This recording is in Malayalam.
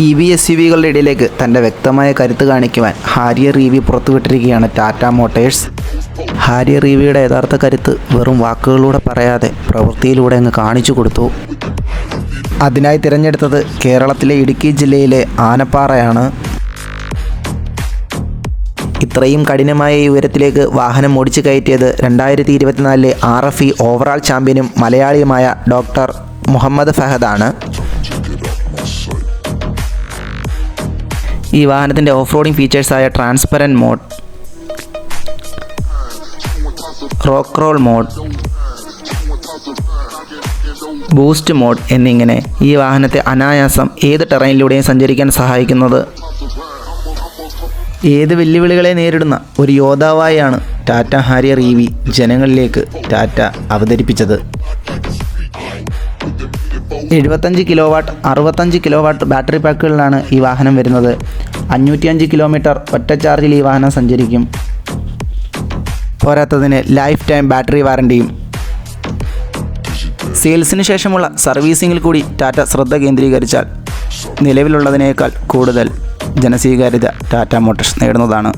EV SUVകളുടെ ഇടയിലേക്ക് തൻ്റെ വ്യക്തമായ കരുത്ത് കാണിക്കുവാൻ ഹാരിയർ EV പുറത്തുവിട്ടിരിക്കുകയാണ് ടാറ്റ മോട്ടേഴ്സ്. ഹാരിയർ EVയുടെ യഥാർത്ഥ കരുത്ത് വെറും വാക്കുകളിലൂടെ പറയാതെ പ്രവൃത്തിയിലൂടെ അങ്ങ് കാണിച്ചു കൊടുത്തു. അതിനായി തിരഞ്ഞെടുത്തത് കേരളത്തിലെ ഇടുക്കി ജില്ലയിലെ ആനപ്പാറയാണ്. ഇത്രയും കഠിനമായ ഈ ഉയരത്തിലേക്ക് വാഹനം ഓടിച്ചു കയറ്റിയത് 2024 RFE ഓവറാൾ ചാമ്പ്യനും മലയാളിയുമായ ഡോക്ടർ മുഹമ്മദ് ഫഹദാണ്. ഈ വാഹനത്തിൻ്റെ ഓഫ് റോഡിംഗ് ഫീച്ചേഴ്സായ transparent mode, rock roll mode, boost mode എന്നിങ്ങനെ ഈ വാഹനത്തെ അനായാസം ഏത് ടെറൈനിലൂടെയും സഞ്ചരിക്കാൻ സഹായിക്കുന്നത്. ഏത് വെല്ലുവിളികളെ നേരിടുന്ന ഒരു യോദ്ധാവായാണ് ടാറ്റ ഹാരിയർ EV ജനങ്ങളിലേക്ക് ടാറ്റ അവതരിപ്പിച്ചത്. 75 കിലോവാട്ട് 65 കിലോവാട്ട് ബാറ്ററി പാക്കുകളിലാണ് ഈ വാഹനം വരുന്നത്. 505 കിലോമീറ്റർ ഒറ്റ ചാർജിൽ ഈ വാഹനം സഞ്ചരിക്കും. പോരാത്തതിന് ലൈഫ് ടൈം ബാറ്ററി വാറണ്ടിയും. സെയിൽസിന് ശേഷമുള്ള സർവീസിങ്ങിൽ കൂടി ടാറ്റ ശ്രദ്ധ കേന്ദ്രീകരിച്ചാൽ നിലവിലുള്ളതിനേക്കാൾ കൂടുതൽ ജനസ്വീകാര്യത ടാറ്റ മോട്ടോഴ്സ് നേടുന്നതാണ്.